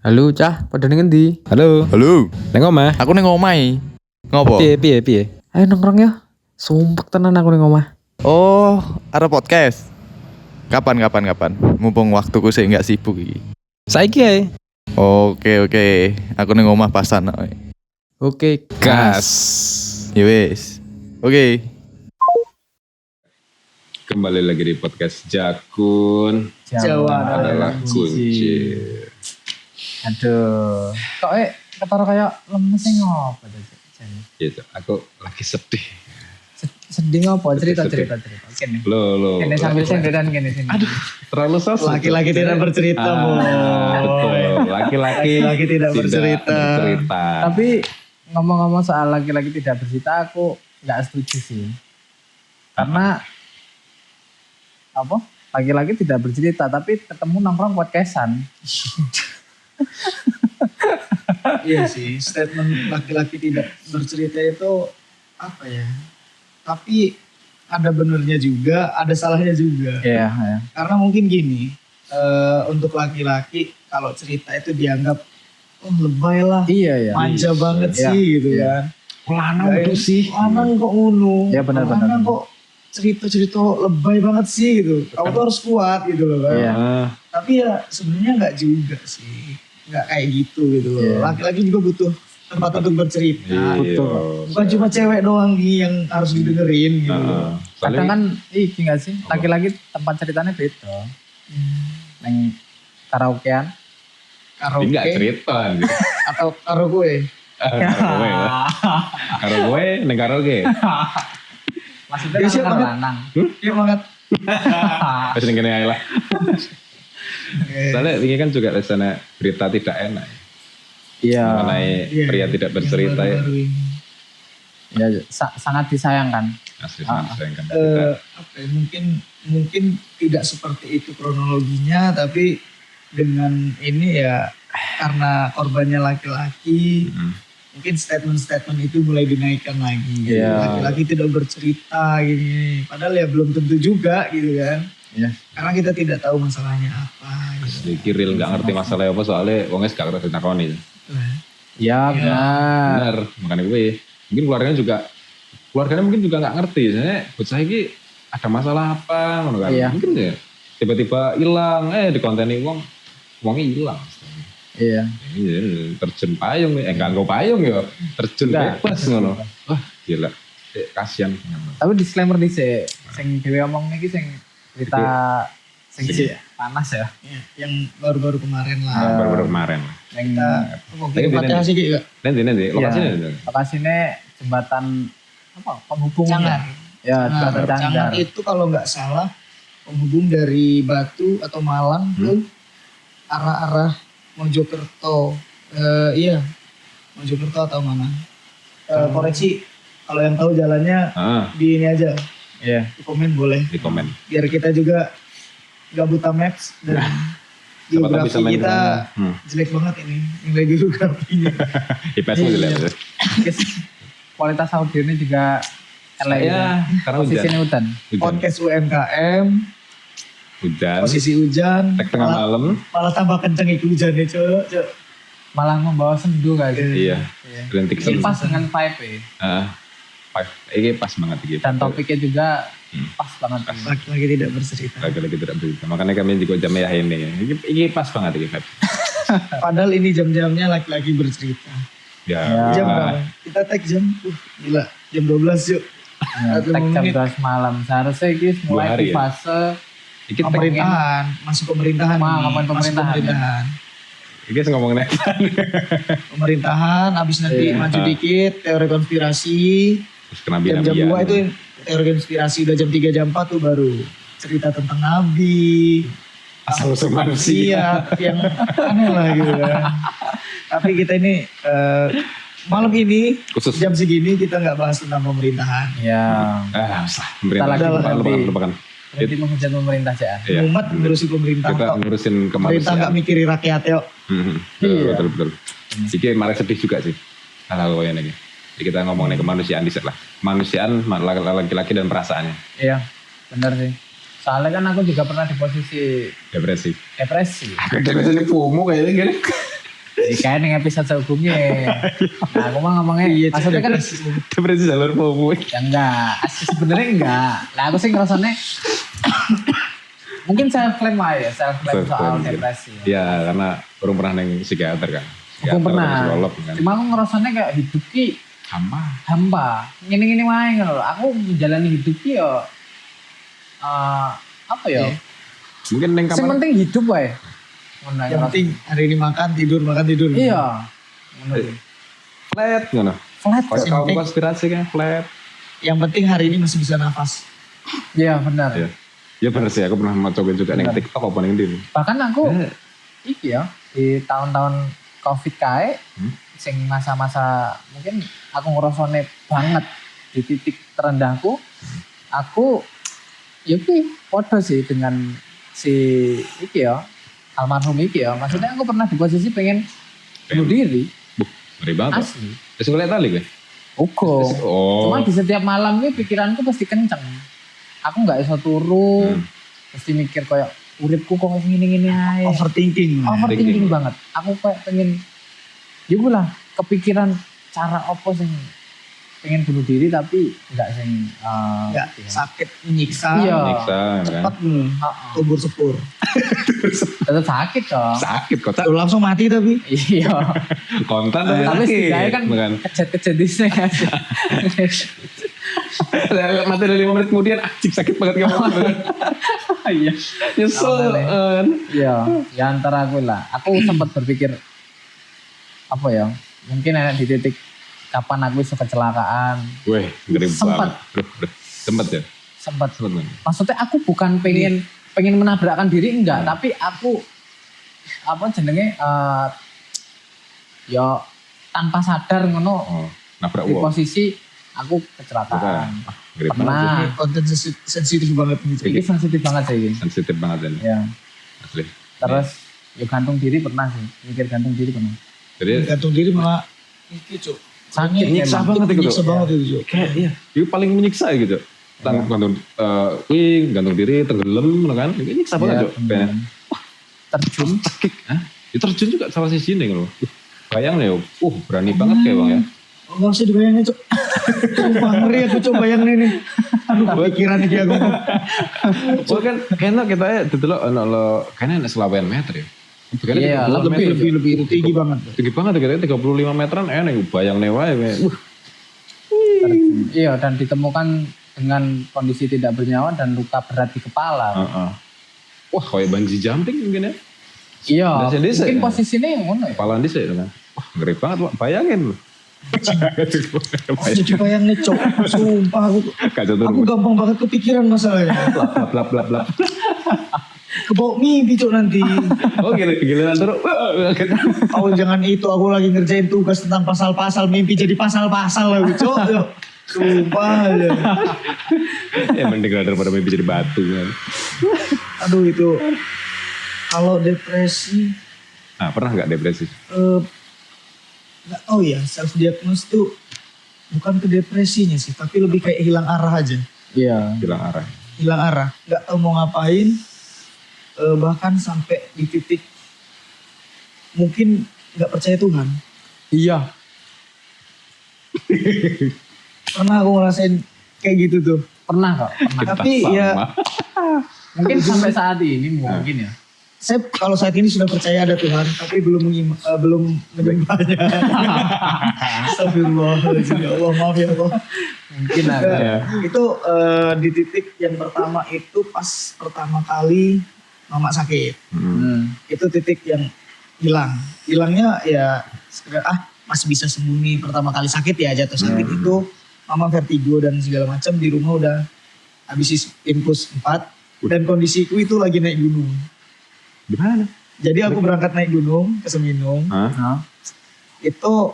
Halo cah, pada ning endi? Halo. Halo, Neng omah. aku ning omah. Ngopo? Piye? Ayo nongkrong ya. Sumpek tenan aku ning omah. Oh, ada podcast. Kapan? Mumpung waktuku sih nggak sibuk iki. Saiki ae. Oke. Aku ning omah pasan. Oke, Gas. Ya wis. Oke. Kembali lagi di podcast Jakun Jawa adalah kunci. Aduh. Kok ketara kayak lemes sing ngopo to, Jan? Gitu. Aku lagi sedih. Sedih ngopo? Cerita. Sedih. Kene. Lo. Kene sambil senderan kene sini. Aduh. Terlalu sos. Laki-laki tidak bercerita, Bo. Betul. Laki-laki tidak bercerita. Tapi ngomong-ngomong soal laki-laki tidak bercerita, aku nggak setuju sih. Karena apa? Laki-laki tidak bercerita, tapi ketemu nongkrong podcastan. Iya sih, statement laki-laki tidak bercerita itu apa ya? Tapi ada benernya juga, ada salahnya juga. Iya. Karena mungkin gini, untuk laki-laki kalau cerita itu dianggap lebay lah, Iya. manja banget Iya. sih gitu Iya. kan. Lanang itu sih. Lanang kok ngono. Iya, benar. Lanang kok cerita-cerita lebay banget sih gitu. Kamu tuh harus kuat gitu loh kan. Iya. Tapi ya sebenarnya nggak juga sih, nggak kayak gitu gitu loh. Iya. Laki-laki juga butuh tempat untuk bercerita. Betul. Bukan cuma cewek doang nih yang harus didengerin gitu. Kadang kan iki enggak sih? Laki-laki tempat ceritanya beda. Neng karaokean. Karaoke Enggak cerita. atau karaoke. Karaoke. Maksudnya Ya, siapa? lanang. Iya banget. Terus kene ae lah. Soalnya ini kan juga rasanya berita tidak enak. Iya. Mengenai pria tidak bercerita ya. Baru-baru ini. Ya, sangat disayangkan. Asli sangat disayangkan. Apa ya, mungkin tidak seperti itu kronologinya, tapi dengan ini ya karena korbannya laki-laki, mungkin statement-statement itu mulai dinaikkan lagi. Iya. Laki-laki tidak bercerita gini, padahal ya belum tentu juga gitu kan. Iya. Karena kita tidak tahu masalahnya apa. Gitu. Asli Kiril nggak ngerti masalah apa soalnya wongnya gak ngerti ditakoni. Ya, benar. Benar, makanya gue mungkin keluarganya mungkin juga nggak ngerti. Soalnya buat saya ini ada masalah apa, ngono kan? Iya. Mungkin ya tiba-tiba hilang, di konteni uangnya hilang. Iya. Terjun payung nih, enggak payung ya, terjun Enggak. bebas ngono. Wah gila, kasian. Tapi disclaimer nih sing dhewe omong iki sing cerita sing panas ya. Ya, yang baru-baru kemarin lah. Baru-baru kemarin. Yang Kita mungkin Fatihah sih kayak Nanti lokasinya. lokasinya jembatan apa? Penghubung. Canggar. Ya, jembatan Canggar. Canggar itu kalau nggak salah penghubung dari Batu atau Malang ke arah-arah Mojokerto. Iya, Mojokerto atau mana? Koreksi, kalau yang tahu jalannya di ini aja. Iya. Di komen boleh. Di komen. Biar kita juga nggak buta maps dan Siapa tahu geografi bisa main kita sana. jelek banget ini nilai geografinya. IPS-nya jelek. Kualitas audio ini juga elek. Ya, karena Posisinya hutan. Podcast UMKM, Hujan. posisi hujan, Tek tengah malam. malah tambah kenceng itu hujannya cok. Malah membawa sendu gak sih? Iya. Rintik Ini sen. pas dengan vibe Ini pas banget gitu. dan topiknya juga pas banget. Laki-laki tidak bercerita. Lagi-lagi tidak berita. Makanya kami juga jam ya ini. Ini pas banget ini. Padahal ini jam-jamnya laki-laki bercerita. Ya. Jam berapa? Kita tag jam. Gila, jam 12 yuk. Tek jam 12 malam. Seharusnya ini Dua mulai hari di ya? fase Iki Pemerintahan, masuk pemerintahan. Wah, nih. ngomongin Masuk pemerintahan. pemerintahan. Iki ngomongin Pemerintahan, habis nanti maju dikit, teori konspirasi. terus kena bina Jam 2 itu teori konspirasi, udah jam 3 jam 4 tuh baru cerita tentang nabi. asal usul manusia. Iya, yang aneh lah gitu kan. Tapi kita ini malam ini Khusus. jam segini kita nggak bahas tentang pemerintahan. ya Usah. Pemerintah. lagi Lupakan. berarti menghujat pemerintah sih. Iya. Umat ngurusi pemerintah. Kita kok. ngurusin Pemerintah kemanusiaan. nggak mikiri rakyat yuk. Betul. Iki malah sedih juga sih. Hal-hal kayak ini. Jadi kita ngomongin kemanusiaan di lah. Kemanusiaan laki-laki dan perasaannya. Iya, benar sih. Soalnya kan aku juga pernah di posisi Depresi. depresi. Depresi ini FOMO kayaknya gini. Kayak ning episode sebelumnya. Nah, aku mah ngomongnya maksudnya kan Depresi jalur FOMO. ya enggak, sebenarnya enggak. Lah aku sih ngerasanya mungkin self claim lah ya, self claim soal depresi. Ya karena belum pernah neng psikiater kan. Aku pernah. Psikolog kan. Cuma aku ngerasanya kayak hidup ki hampa. Gini-gini wae ngono lho. Aku menjalani hidup ki ya apa ya? Mungkin neng Yang kamar. penting hidup wae. Ngono Yang penting hari ini makan tidur. iya. Ngono ki. Flat ngono. Flat. Kalau konspirasi kan flat. Yang penting hari ini masih bisa nafas. Iya benar. Ya. Ya bener sih, aku pernah mau cobain juga neng TikTok apa neng di. Bahkan aku iki ya di tahun-tahun Covid kae sing masa-masa mungkin aku ngerasane banget di titik terendahku. Aku ya ki podo sih dengan si iki ya almarhum iki ya. Maksudnya aku pernah di posisi pengen bunuh diri. Ngeri banget. Asli. Terus ngeliat tali gue. Ugo. Oh. Cuma di setiap malam nih pikiranku pasti kenceng. Aku nggak bisa turu. Pasti mikir kayak uripku kok gini-gini aja. Overthinking banget. Aku kayak pengen ya gue lah kepikiran cara apa sih pengen bunuh diri tapi nggak sing Nggak sakit menyiksa. Iya. Nyiksa kan. Cepat kubur sepur. Tetap sakit dong. Sakit kok. Lu langsung mati tapi. Iya. Kontan Tapi setidaknya kan bukan. kejat-kejat di sini kan. Mati dari 5 menit kemudian anjing sakit banget kamu. Iya. Nyesel. Iya. Ya antara aku lah. Aku sempat berpikir apa ya? Mungkin ada di titik kapan aku bisa kecelakaan. Weh, ngeri Sempat. banget. Sempet ya? Sempat. Sempet kan? Maksudnya aku bukan pengen menabrakkan diri enggak, tapi aku apa jenenge ya tanpa sadar ngono Oh, nabrak di wong. posisi aku kecelakaan. Ngeri banget. Pernah. Ini konten sensitif banget nih. Ini sensitif banget sih ini. Sensitif banget ini. Ya. Asli. Terus ya gantung diri pernah sih. Mikir gantung diri pernah. Jadi Gantung diri malah itu cuk. Sakit nyiksa memang. banget itu. Menyiksa banget itu cuk. kayak iya, itu paling menyiksa gitu. Gantung gantung diri, tenggelam kan. Ini nyiksa banget, Iya, Cok. Kayaknya. Terjun. Sakit, hah? Itu terjun juga salah sisi nih loh. Bayang nih, berani banget kayak Bang ya. Enggak usah dibayangin cuk. Sumpah ngeri aku coba bayangin ini. Aduh kepikiran iki aku. Oh kan kayaknya kita ya delok ono lo kayaknya nek selawean meter ya. Iya, lebih tinggi banget. Tinggi banget kayaknya 35 meteran enak bayang nih wae. Terjun. Iya, dan ditemukan dengan kondisi tidak bernyawa dan luka berat di kepala. Heeh. Wah, kayak bungee jumping mungkin ya. Iya, Desa-desa mungkin ya? posisinya yang mana ya? Kepala di sih kan. Wah, ngeri banget, Pak. Bayangin lu. Jadi bayangin cuk. Sumpah Kacau aku tuh. gampang banget kepikiran masalahnya. Lap lap lap lap. Kebawa mimpi cuk nanti. Oh, gila terus. Oh jangan itu, aku lagi ngerjain tugas tentang pasal-pasal, mimpi jadi pasal-pasal lah cuk. Sumpah aja. Ya mending daripada mimpi jadi batu kan. Aduh itu. Kalau depresi, Nah, pernah nggak depresi? nggak tahu ya, self diagnose tuh bukan ke depresinya sih, tapi lebih kayak hilang arah aja. Iya. Hilang arah. Hilang arah, nggak tahu mau ngapain, bahkan sampai di titik mungkin nggak percaya Tuhan. Iya. Pernah aku ngerasain kayak gitu tuh. Pernah kok. Pernah. Tapi ya Mungkin sampai saat ini mungkin ya. saya kalau saat ini sudah percaya ada Tuhan, tapi belum menyembahnya. Astagfirullahaladzim, ya Allah, maaf ya Allah. Mungkin ada. Ya. Itu di titik yang pertama itu pas pertama kali mama sakit. Itu titik yang hilang. Hilangnya ya sekedar masih bisa sembuh nih, pertama kali sakit ya, jatuh sakit itu mama vertigo dan segala macam, di rumah udah habis infus 4 dan kondisiku itu lagi naik gunung. Gimana? Jadi aku berangkat naik gunung ke Seminung. Nah, Itu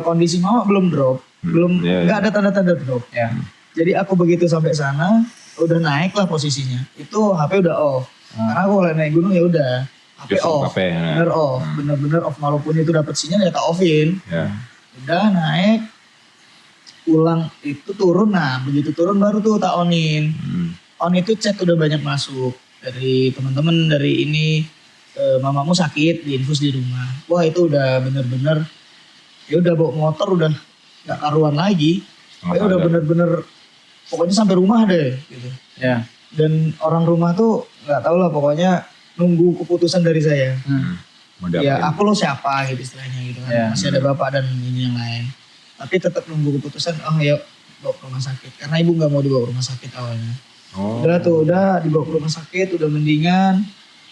kondisi mama belum drop, belum Iya, nggak ada tanda-tanda drop. ya. Jadi aku begitu sampai sana udah naik lah posisinya. Itu HP udah off. Karena aku kalau naik gunung ya udah HP Just off. HP, ya. Bener off, bener-bener off, walaupun itu dapat sinyal ya tak offin. Ya. Udah naik, pulang itu turun, nah begitu turun baru tuh tak onin. On itu chat udah banyak masuk dari teman-teman, dari ini mamamu sakit diinfus di rumah. Wah itu udah bener-bener ya udah bawa motor udah nggak karuan lagi. Pokoknya udah bener-bener pokoknya sampai rumah deh gitu. Ya. Dan orang rumah tuh nggak tahu lah pokoknya nunggu keputusan dari saya. Mau Ya diapain? aku lo siapa gitu istilahnya gitu kan. Ya. Masih ada bapak dan ini yang lain. Tapi tetap nunggu keputusan oh ya bawa ke rumah sakit. Karena ibu nggak mau dibawa ke rumah sakit awalnya. Oh. Udah dibawa ke rumah sakit udah mendingan.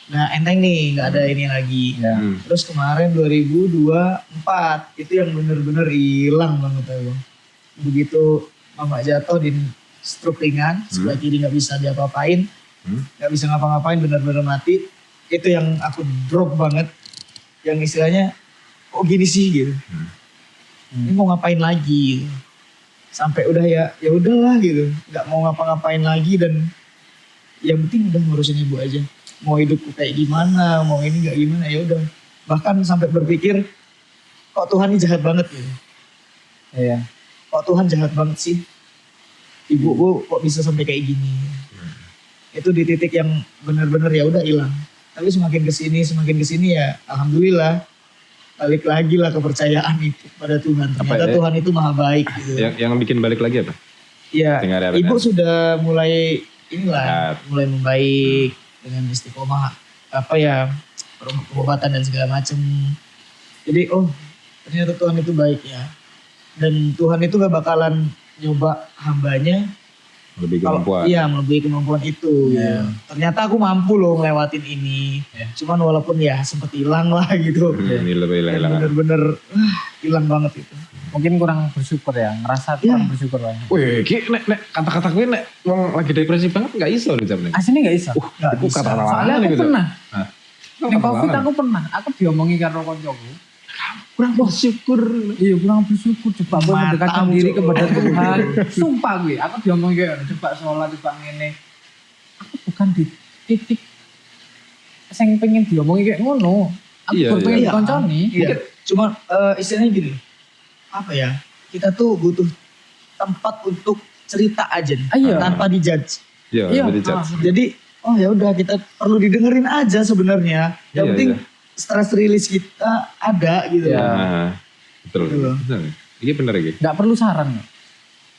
Nah enteng nih nggak ada ini lagi. Ya. Terus kemarin 2024 itu yang bener-bener hilang banget ya bang. Begitu mama jatuh di stroke ringan, sebelah kiri nggak bisa diapa-apain, nggak bisa ngapa-ngapain, bener-bener mati. Itu yang aku drop banget, yang istilahnya kok gini sih gitu. Ini mau ngapain lagi? Gitu. Sampai udah ya udahlah gitu, nggak mau ngapa-ngapain lagi dan yang penting udah ngurusin ibu aja. Mau hidupku kayak gimana, mau ini nggak gimana ya udah. Bahkan sampai berpikir kok Tuhan ini jahat banget gitu. Iya. Kok Tuhan jahat banget sih? Ibuku kok bisa sampai kayak gini? Itu di titik yang benar-benar ya udah hilang. Tapi semakin kesini ya alhamdulillah balik lagi lah kepercayaan itu pada Tuhan. Ternyata ya? Tuhan itu maha baik gitu. Yang bikin balik lagi apa? Iya, Dengar ya, ibu benar. sudah mulai inilah, Sehat. mulai membaik dengan istiqomah apa ya pengobatan dan segala macam. Jadi oh ternyata Tuhan itu baik ya. Dan Tuhan itu gak bakalan nyoba hambanya Lebih kalau kemampuan. iya melebihi kemampuan itu. Iya. Ternyata aku mampu loh ngelewatin ini. Cuman walaupun ya sempet hilang lah gitu. Ini lebih hilang. Bener-bener hilang banget itu. Mungkin kurang bersyukur ya, ngerasa kurang bersyukur banget. Wih, nek kata-kata gue nek wong lagi depresi banget nggak iso nih jamnya. Aslinya gak bisa. Nggak Aku bisa. kata Soalnya aku pernah. Nah, Di Covid aku pernah. Aku diomongi karo koncoku. kurang bersyukur. Iya kurang bersyukur. Coba gue Mantap, mendekatkan diri Cok. kepada Tuhan. Sumpah gue. Aku diomongi kayak coba sholat, coba ngene. Aku bukan di titik yang pengen diomongi kayak ngono. Aku Iya, baru pengen iya. dikonconi. Iya. Cuma istilahnya gini. Apa ya? Kita tuh butuh tempat untuk cerita aja nih, Iya. tanpa dijudge. Iya, Iya, lebih judge. Jadi oh ya udah kita perlu didengerin aja sebenarnya. Yang Iya, penting iya. stress release kita ada gitu. Iya. Nah, betul. Gitu loh. Betul. Ini bener iki. Gak perlu saran.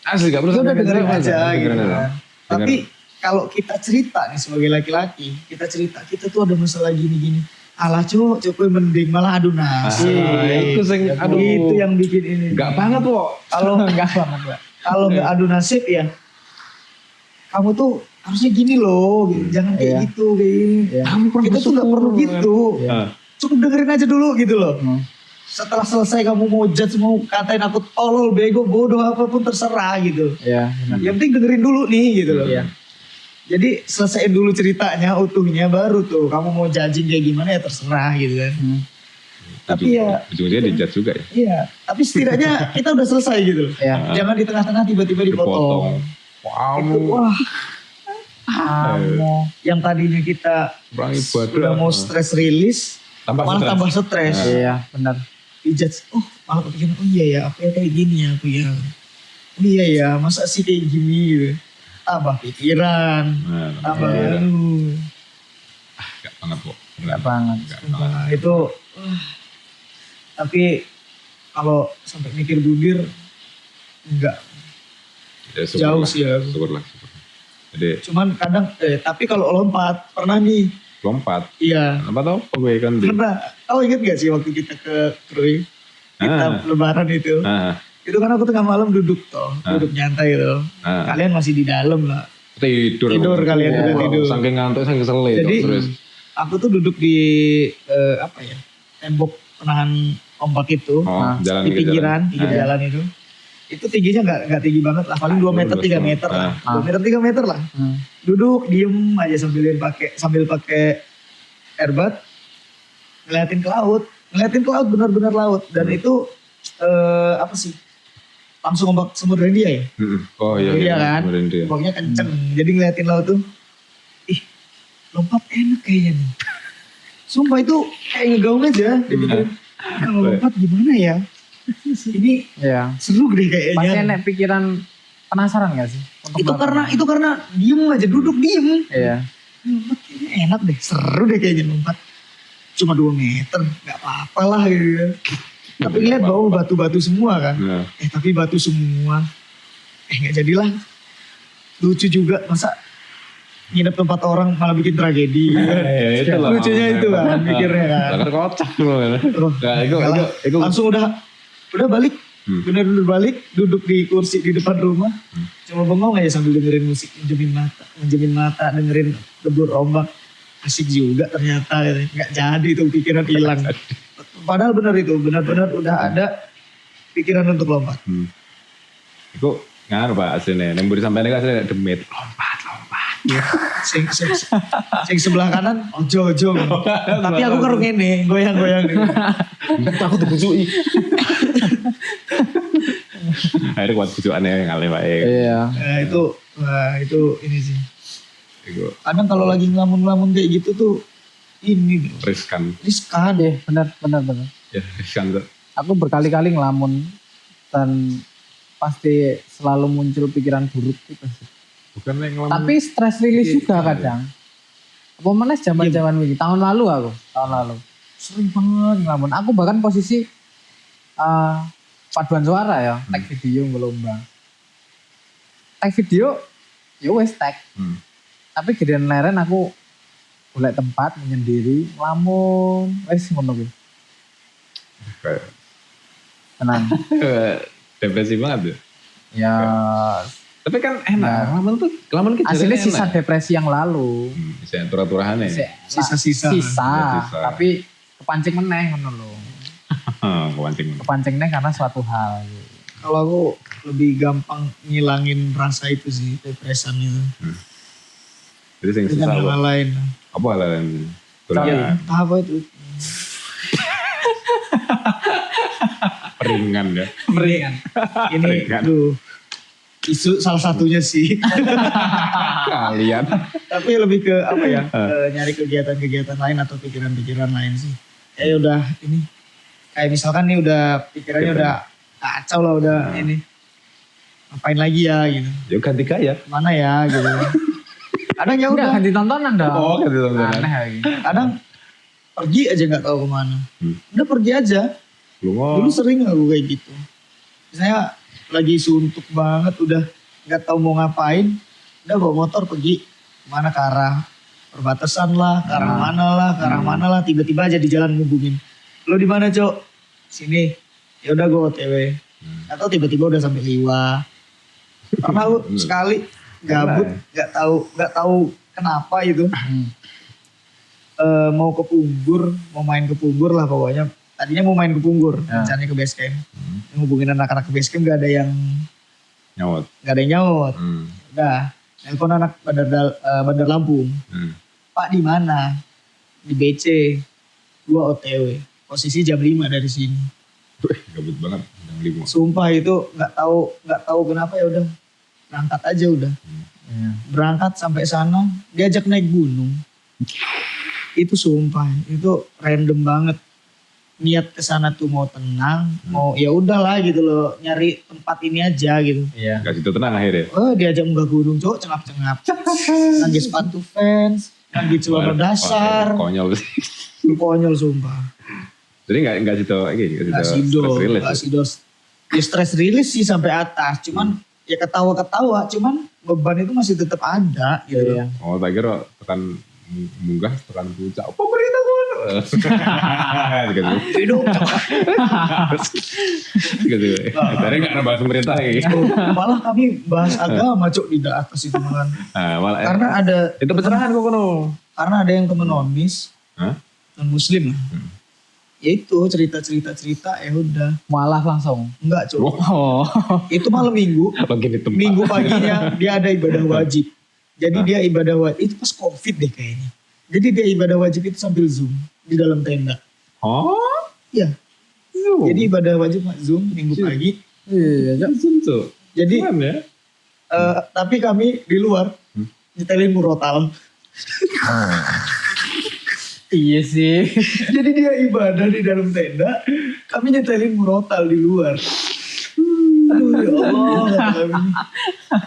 Asli gak perlu. Ya udah sampai dengerin dengerin aja gitu dengerin kan. aja. Tapi kalau kita cerita nih sebagai laki-laki, kita cerita kita tuh ada masalah gini-gini. Alah cuk mending malah adu nasib. itu sing aduh. Itu yang bikin ini. Enggak banget kok. Kalau Enggak banget Mbak. kalau nggak adu nasib ya kamu tuh harusnya gini loh gitu. Jangan kayak Iya. gitu kayak gini. Iya. Kita tuh nggak perlu gitu, Nah, cukup dengerin aja dulu gitu loh. Hmm. Setelah selesai kamu mau judge, mau katain aku tolol, bego, bodoh apapun terserah gitu. Iya benar. Yang penting dengerin dulu nih gitu loh. Iya. Jadi selesaiin dulu ceritanya utuhnya baru tuh kamu mau judging kayak gimana ya terserah gitu kan. Hmm. Tapi ya ujung-ujungnya dijudge juga ya. iya, tapi setidaknya kita udah selesai gitu. Iya. Jangan di tengah-tengah tiba-tiba dipotong. Wow. Itu wah, Kamu. yang tadinya kita Kurang ibadah. udah mau stress release, Tambah malah stres. tambah stres. Iya benar. Dijudge, oh malah kepikiran, oh iya ya, apa ya kayak gini ya aku ya. Oh iya ya, masa sih kayak gini gitu. Tambah pikiran, Nah, tambah iya. aduh. Enggak banget kok. Enggak banget. Sumpah, itu tapi kalau sampai mikir bubir enggak Ya, jauh syukurlah. sih ya. Syukurlah. Jadi Cuman kadang tapi kalau lompat pernah nih, lompat. iya Apa tau? Gue kan di. pernah. Kau ingat gak sih waktu kita ke Krui kita lebaran itu? Nah, Itu kan aku tengah malam duduk duduk nyantai gitu. nah. Kalian masih di dalam lah. Tidur Kalian udah tidur. Saking ngantuk, saking kesel itu. Jadi Terus. aku tuh duduk di apa ya tembok penahan ombak itu. Oh, jalan di ke pinggiran, jalan. pinggir Nah. jalan itu tingginya nggak tinggi banget lah, paling 2 meter 3 meter lah, 2 meter 3 meter lah. Hmm. Duduk diem aja sambil pakai earbud, ngeliatin ke laut benar-benar laut dan itu apa sih langsung ombak Samudra India ya, Oh iya. Iya kan? Kemudian dia. ombaknya kenceng, jadi ngeliatin laut tuh, ih lompat enak kayaknya nih. Sumpah itu kayak ngegaung aja, dipikirin kalau lompat gimana ya? Ini Iya. seru deh Pasti kayaknya. enek pikiran penasaran gak sih? Untuk melakukan? Itu karena diem aja, duduk diem. Iya. Lompat kayaknya enak deh, seru deh kayaknya lompat. cuma 2 meter, nggak apa-apa lah gitu kan. Tapi lihat bawah batu-batu semua kan. Nah, Tapi batu semua. Nggak jadilah. Lucu juga, masa nginep tempat orang malah bikin tragedi. ya itu loh. Lucunya itu kan, mikirnya kan. Lah kan kocak loh. Oh, Nah, itu langsung udah balik. Bener-bener balik, duduk di kursi di depan rumah. Cuma bengong aja sambil dengerin musik, menjemin mata, dengerin debur ombak. Asik juga ternyata, nggak jadi itu pikiran hilang. Padahal benar itu, benar-benar udah ada pikiran untuk lompat. Iku ngaruh Pak aslinya. Yang beri sampai ini kan aslinya demit. Lompat. Sing sebelah kanan, ojo. Tapi aku karo ngene, goyang-goyang. Takut dibujui. Akhirnya kuat bujuannya ngalih Pak. Iya. Itu ini sih. Iku Kadang kalau lagi ngelamun-ngelamun kayak gitu tuh, ini riskan. Iya, benar. Ya riskan tuh. Aku berkali-kali ngelamun dan pasti selalu muncul pikiran buruk gitu sih. Bukan yang ngelamun. Tapi stress release juga kadang. Apa mana zaman-zaman ini? Tahun lalu sering banget ngelamun. Aku bahkan posisi paduan suara ya, tag video ngelombang. Tag video, ya wes tag. Tapi gedean leren aku golek tempat menyendiri, ngelamun, wes ngono kuwi. Kayak Tenang. depresi banget tuh. Ya, Tapi kan enak. Ngelamun tuh hasilnya sisa depresi yang lalu. Bisa turah-turahan ya. Sisa-sisa. Sisa. Tapi kepancing meneh ngono lho. Kepancing. Kepancing meneh karena suatu hal. Kalau aku lebih gampang ngilangin rasa itu sih, depresan itu. Jadi yang susah Dengan apa? hal lain. Apa hal lain? Ya, apa itu? Peringan ya. Ini, aduh. Isu salah satunya sih. Kalian. Tapi lebih ke apa ya? Nyari kegiatan-kegiatan lain atau pikiran-pikiran lain sih. Udah ini. Kayak misalkan nih udah pikirannya udah kacau lah udah ini. Ngapain lagi ya gitu. Yuk ganti gaya. Mana ya gitu. Kadang ya Udah udah. ganti tontonan dong. Oh, ganti tontonan. Aneh lagi. Kadang pergi aja nggak tahu kemana. Udah pergi aja. Lu Dulu sering aku kayak gitu. Misalnya lagi suntuk banget udah nggak tahu mau ngapain. Udah bawa motor pergi kemana ke arah perbatasan lah, ke arah mana lah. Tiba-tiba aja di jalan ngubungin. Lo di mana Cok? Sini. Ya udah gue OTW. Atau tiba-tiba udah sampai Liwa. Karena aku sekali gabut nggak tahu kenapa itu. Mau ke Punggur, mau main ke Punggur lah pokoknya. Tadinya mau main ke Punggur, rencananya ke base camp. Ngubungin anak-anak ke base camp gak ada yang Nyawat. Udah, telepon anak Bandar Lampung. Pak di mana? Di BC. Gua OTW. Posisi jam 5 dari sini. Gabut banget. Jam 5. Sumpah itu nggak tahu kenapa ya udah berangkat aja udah. Berangkat sampai sana, diajak naik gunung. Itu sumpah, itu random banget. Niat ke sana tuh mau tenang, mau ya udahlah gitu loh, nyari tempat ini aja gitu. Iya. Gak situ tenang akhirnya. Diajak munggah gunung cowok cengap-cengap. Nanggi sepatu fans, nanggi celana dasar. Konyol sih. Konyol sumpah. Jadi gak situ Gak sidos. Ya stress release sih sampai atas, cuman ya ketawa-ketawa, cuman beban itu masih tetap ada gitu. Iya. Oh tak kira tekan munggah, tekan puncak. Pemerintah gue. Hidup. Gitu. Tadi gak nambah pemerintah lagi. Malah kami bahas agama cok di atas itu malah. Malah Karena ada itu pencerahan kok kono. Karena ada yang temen nomis, non muslim lah. Ya itu cerita ya udah. Malah langsung. Enggak cok. Oh. Itu malam minggu. Lagi di tempat. Minggu paginya dia ada ibadah wajib. Jadi dia ibadah wajib itu pas COVID deh kayaknya. Jadi dia ibadah wajib itu sambil Zoom di dalam tenda. Oh? Iya. Jadi ibadah wajib Zoom minggu pagi. Iya, Tentu. Jadi Keren ya. tapi kami di luar nyetelin murotal. Iya sih. Jadi dia ibadah di dalam tenda, kami nyetelin murotal di luar. Aduh ya Allah, kata kami.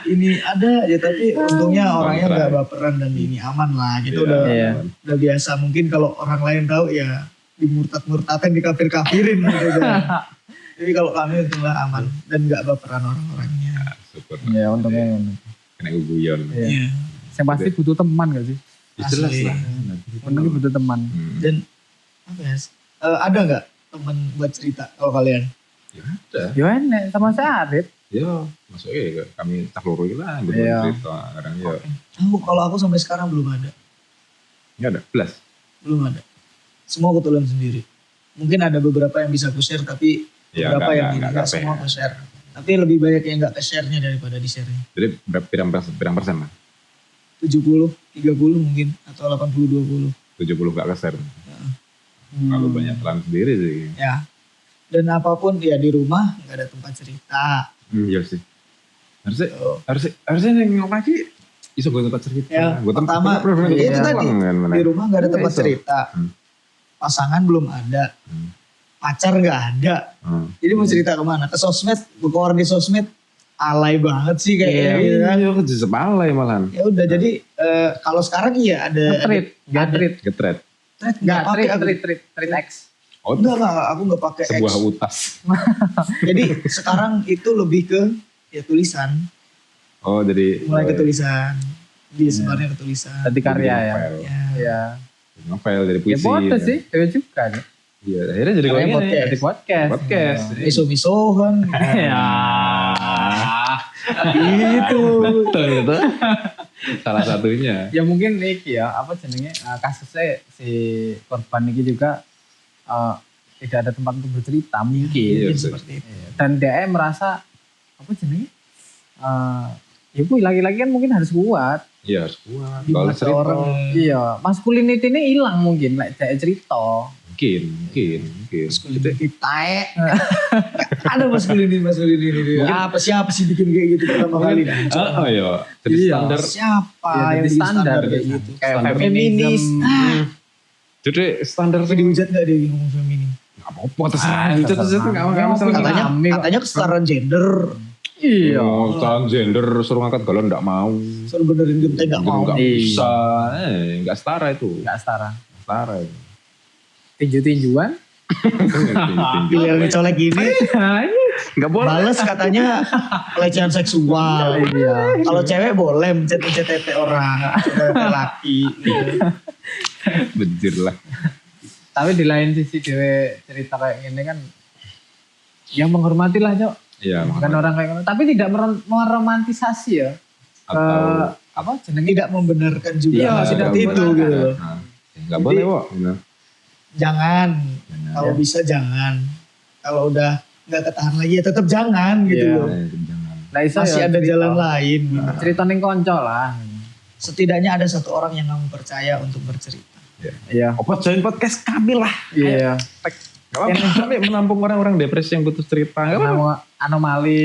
Ini ada ya tapi untungnya orangnya nggak baperan dan ini aman lah gitu. Iya. Udah biasa. Mungkin kalau orang lain tahu ya dimurtad-murtadkan, dikafir-kafirin gitu kan. Jadi kalau kami untunglah aman dan nggak baperan orang-orangnya. Syukur. Ya untungnya. Kena guyon. Iya. Yang pasti butuh teman gak sih? Ya, jelas Asli. lah. Untungnya butuh teman. Dan apa ya? Ada nggak teman buat cerita kalau kalian? Ya ada. Ya enak sama saya Arif. Ya, masuknya kami tak loro lah. Iya. Cerita. Kadang ya. Kalau aku sampai sekarang belum ada. Nggak ada. Belas. Belum ada. Semua kebetulan sendiri. Mungkin ada beberapa yang bisa aku share tapi Ya, beberapa yang nggak tidak kabeh. semua aku share. Tapi lebih banyak yang nggak ke share-nya daripada di share-nya. Jadi berapa persen lah? 70, 30 mungkin atau 80, 20. 70 gak keser. Kalau banyak pelan sendiri sih. Ya. Dan apapun ya di rumah nggak ada tempat cerita. Iya sih. Harusnya yang lagi iso gue tempat cerita. Ya, Gue pertama iya, itu tadi di rumah nggak ada tempat Iso. cerita. Pasangan belum ada. Pacar nggak ada. Jadi mau cerita kemana? Ke sosmed, buka orang di sosmed, alay banget sih kayaknya gitu kan. Iya, aku jadi sepalai malahan. Ya udah jadi kalau sekarang iya ada Getrit. Getret. nggak pakai aku. Treat X. Oh, Enggak, aku nggak pakai X. sebuah utas. Jadi sekarang itu lebih ke ya tulisan, Oh, jadi mulai ke tulisan, sebenarnya ke tulisan. Tadi karya ya. novel. Ya. Iya. Novel dari Ya puisi. foto ya. sih, cewek juga. Ya. Iya, akhirnya jadi Kayak kayak gini. podcast. Di podcast. Podcast. Miso-misohan. Ya. Gitu. Betul itu. Salah satunya. Ya mungkin iki ya, apa jenenge kasusnya si korban ini juga tidak ada tempat untuk bercerita mungkin. Iya, Mungkin betul. seperti itu. Dan dia merasa apa jenenge? Ya bu, laki-laki kan mungkin harus kuat. Iya, harus kuat. Di Kalau mata cerita orang. Iya, masculinity ini hilang mungkin lek like, cerita. mungkin. Masculinity tae. Ada masculinity. Apa sih bikin kayak gitu pertama kali? Oh iya, jadi Iya. standar. Siapa Ya, yang jadi bikin standar kayak gitu. gitu? Kayak Standar feminis. Jadi standar Tapi dihujat gak dia ngomong feminis? Gak apa-apa terserah. Itu nggak masalah. Katanya kesetaraan gender. Iya. Oh, transgender suruh ngangkat galon gak mau. Suruh benerin genteng gak mau. Gak bisa. Gak setara itu. Enggak setara. Setara itu. Tinju-tinjuan. Giliran ngecolek gini. Gak boleh. Bales katanya pelecehan seksual. Iya. Kalau cewek boleh mencet-mencet tete orang. Tete laki. Benjir lah. Tapi di lain sisi dewe cerita kayak gini kan yang menghormati lah, Cok. Iya, Bukan orang kayak gitu. Tapi tidak meromantisasi ya. Atau Apa jenenge? Tidak membenarkan juga Iya, hal tidak seperti itu membenarkan. gitu. Gak boleh kok. Jangan. Kalau bisa jangan. Kalau udah nggak ketahan lagi ya tetap jangan gitu Iya. loh. Jangan. Lah iso Masih ya ada cerita. jalan lain. Gitu. Cerita ning konco lah. Setidaknya ada satu orang yang kamu percaya untuk bercerita. Iya. Apa join podcast kami lah. Iya. Gak apa-apa. Kami menampung orang-orang depresi yang butuh cerita. Gak apa-apa. Nama anomali.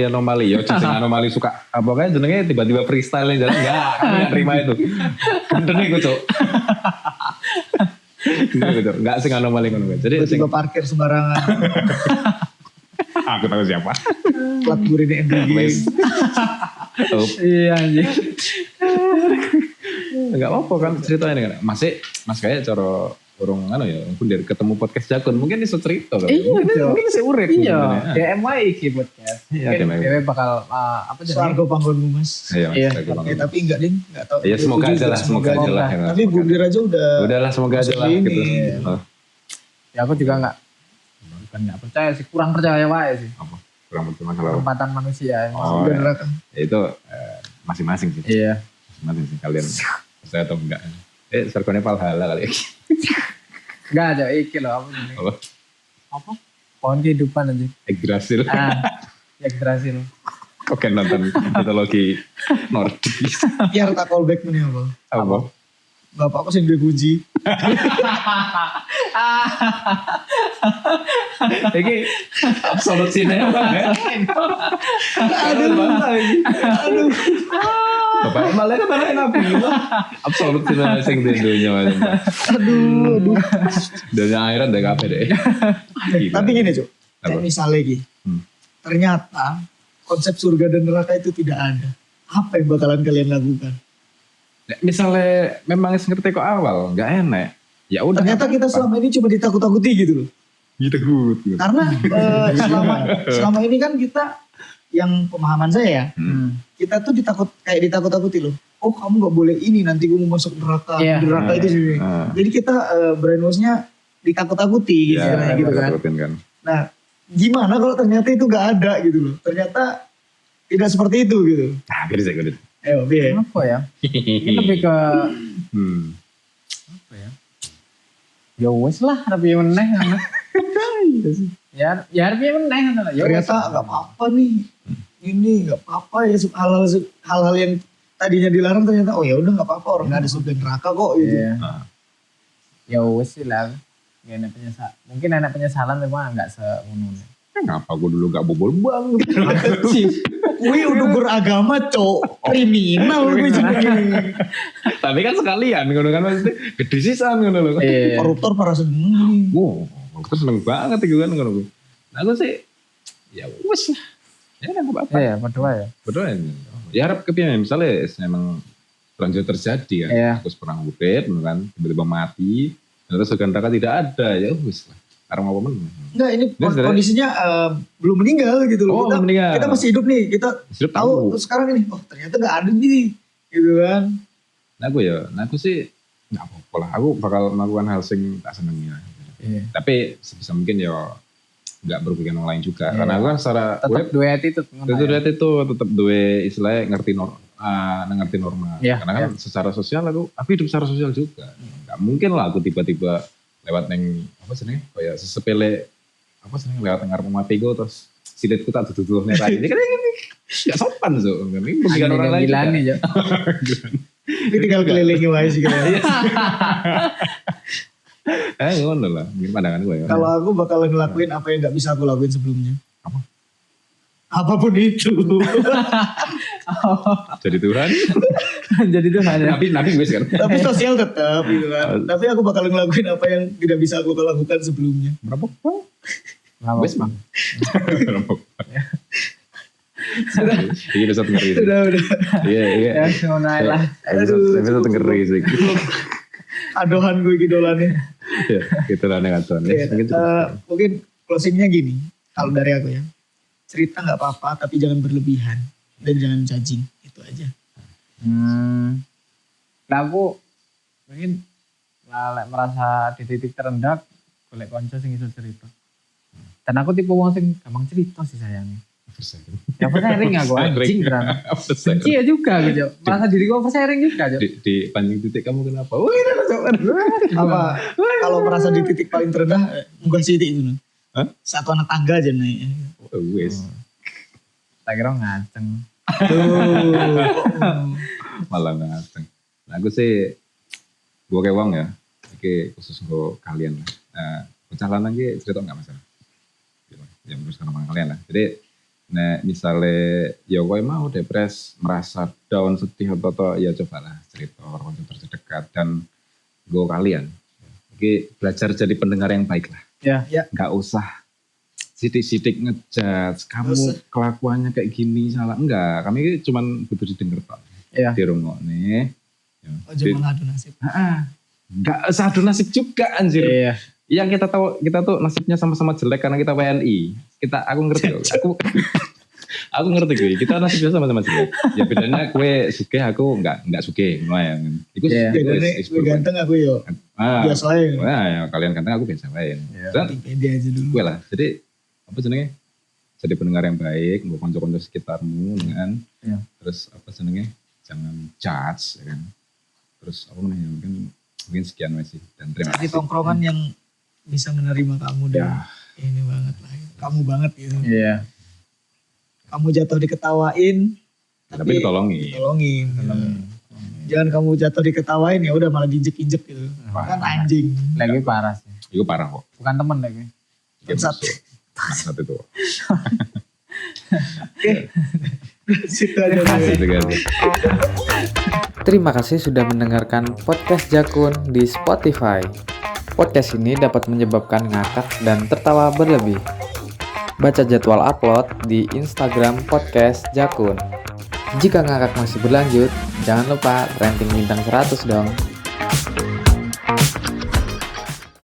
Anomali ya cacing anomali suka apa kayak jenenge tiba-tiba freestyle yang jalan enggak kami enggak terima itu bener nih gue cok enggak sing anomali ngono jadi sing Tiba-tiba parkir sembarangan. aku tahu siapa Plat burinnya MBG. Wes. Oh, Iya anjing. enggak apa-apa kan ceritanya kan masih mas kayak cara urung anu ya mungkin dari ketemu podcast Jakun mungkin iso cerita kan Iya, Cok. mungkin sih urip Iya. mungkin, ya. DM wae iki podcast. Iya, Mungkin DM wae. dewe bakal apa jenenge? Suarga panggonmu mas. Iya, Iya. Mas, aku Ya, tapi enggak ding, enggak tahu. ya semoga aja lah semoga aja lah ya. Tapi Bundir aja udah. Udahlah semoga aja lah Ini. gitu. Oh, Ya aku juga bukan enggak percaya sih, kurang percaya wae sih. apa? Kurang betul masalah. Perempatan manusia. Oh, Udah ya. neraka. Itu masing-masing sih. Iya. Masing-masing sih kalian. Saya atau enggak. Serkonnya Valhalla kali ya. Enggak ada iki loh apa jenenge? Apa? Apa? Pohon kehidupan anjing. Yggdrasil. Ya berhasil. Oke nonton mitologi Nordik. Biar tak callback nih apa? Apa? Bapakku sing duwe kunci. Iki absolut sinema ya. Aduh. Bapak malah kan anak nabi gitu. Absolut sinema sing di dunia macam. Aduh. Dunia akhirat deh kafe deh. Tapi gini Cuk. Apa? Kayak misalnya gini. ternyata konsep surga dan neraka itu tidak ada, apa yang bakalan kalian lakukan? Nek misalnya memang ngerti kok awal nggak enak, ya udah. Ternyata kita selama ini cuma ditakut-takuti gitu loh. gitu. Karena selama ini kan kita, yang pemahaman saya ya, kita tuh ditakut-takuti loh. Oh kamu nggak boleh ini, nanti gue mau masuk neraka. Iya. Neraka itu sendiri. Jadi kita brainwashnya ditakut-takuti gitu, Ya, gitu kan. kan. Nah gimana kalau ternyata itu nggak ada gitu loh. Ternyata tidak seperti itu gitu. Nah, gede. Ayo, Bi. Apa ya? Ini lebih ke apa ya? Ya wes lah, tapi meneh. Ya tapi meneh. Ya wes. Ternyata nggak apa-apa nih. Ini nggak apa-apa ya, hal-hal yang tadinya dilarang ternyata oh ya udah nggak apa-apa, orang nggak ada surga neraka kok gitu. Iya. Ya wes sih lah. Ya, mungkin anak penyesalan memang nggak seunun. Kenapa gue dulu gak bobol bang? Wih udah beragama cok, kriminal gue jadi. Tapi kan sekalian, ngono kan maksudnya gede sisan ngono loh. Iya. Koruptor para seneng. Wow, terus seneng banget gitu kan ngono. Nah aku sih, ya wes lah. Ya nggak apa-apa. Iya, berdua ya. Betul ya harap kepian misalnya memang lanjut terjadi kan. Iya. Terus perang urip kan, tiba-tiba mati. Terus surga neraka tidak ada, ya wes lah. Karena apa men? Enggak, ini Ini sebenarnya- kondisinya belum meninggal gitu loh. Oh, belum meninggal. Kita masih hidup nih, kita Hidup tahu tahu. terus sekarang ini, oh ternyata nggak ada nih, gitu kan. Nah aku sih nggak apa-apa lah. Aku bakal melakukan hal sing tak seneng ya. Iya. Tapi sebisa mungkin ya nggak merugikan orang lain juga. Iya. Karena aku kan secara Tetap dua attitude. itu tetap dua istilahnya ngerti ngerti norma. Iya, Karena kan secara sosial aku hidup secara sosial juga. Nggak mungkin lah aku tiba-tiba lewat neng apa sih nih kayak sepele apa sih lewat ngarep mati gue terus silitku tak tutup nerai ini kan nggak sopan so ini merugikan orang lain juga. Nih, Jo. Ini tinggal kelilingi wae sih kayaknya. Ngono lah mungkin pandangan gue ya. Kalau aku bakal ngelakuin apa yang nggak bisa aku lakuin sebelumnya. Apapun itu. Jadi Tuhan Jadi tuh ada. nabi gue kan Tapi sosial tetap gitu kan. Tapi aku bakal ngelakuin apa yang tidak bisa aku lakukan sebelumnya. berapa Nggak wes apa-apa. bang iya udah satu ngeri Udah. iya Ya, ngono ae lah. satu ngeri sih Adohan gue gidolannya. ya gitu lah negatif Mungkin closingnya gini. Kalau dari aku ya. Cerita nggak apa-apa tapi jangan berlebihan. Dan jangan judging. Itu aja. Nah aku mungkin lek merasa di titik terendah golek konco sing iso cerita. Dan aku tipe wong sing gampang cerita sih sayangnya. Ya oversharing aku anjing kan. Benci ya juga gitu. Merasa diriku oversharing juga, Jo. di panjang titik kamu kenapa? Wih, Apa kalau merasa di titik paling terendah munggah titik itu nih. Hah? Satu anak tangga aja nih. wes Tak kira ngaceng. malah nganteng. Nah aku sih gue kayak wong ya, oke khusus gue kalian lah. Nah, pencalonan gue cerita nggak masalah. Ya menurut sama kalian lah. Jadi, nah misalnya ya gue mau depres, merasa down, sedih atau ya cobalah cerita orang terdekat dan gue kalian. Oke belajar jadi pendengar yang baik lah. Ya. Nggak usah sidik-sidik ngejudge kamu usah. kelakuannya kayak gini salah enggak, kami cuma butuh didengar Pak. Iya. Di rumah nih. Ya. Ojo mengadu nasib. Enggak usah adu nasib juga anjir. Iya. Yang kita tuh nasibnya sama-sama jelek karena kita WNI. Aku ngerti kok. Aku ngerti gue. Kita nasibnya sama-sama jelek. Ya bedanya gue suge, aku enggak suge. Iku Iya. Bedanya gue ganteng aku yo. Biasa aja. Nah, ya, kalian ganteng aku biasa lain. Iya. Dan Pede aja dulu. gue lah. Jadi apa jenenge? Jadi pendengar yang baik, mau konco-konco sekitarmu dengan Iya. terus apa jenenge? Jangan judge ya kan. Terus apa namanya? Mungkin sekian masih dan terima Di kasih. tongkrongan yang bisa menerima kamu dan Ya. ini banget lah. Kamu banget gitu. Iya. Kamu jatuh diketawain Tapi ditolongin. tolongin. Jangan kamu jatuh diketawain ya udah malah diinjek-injek gitu. Kan anjing. Lagi parah sih. Itu parah kok. Bukan temen lagi. Bangsat. Bangsat itu. Situ aja. Gitu kan. Terima kasih sudah mendengarkan podcast Jakun di Spotify. Podcast ini dapat menyebabkan ngakak dan tertawa berlebih. Baca jadwal upload di Instagram podcast Jakun. Jika ngakak masih berlanjut, jangan lupa rating bintang 100 dong.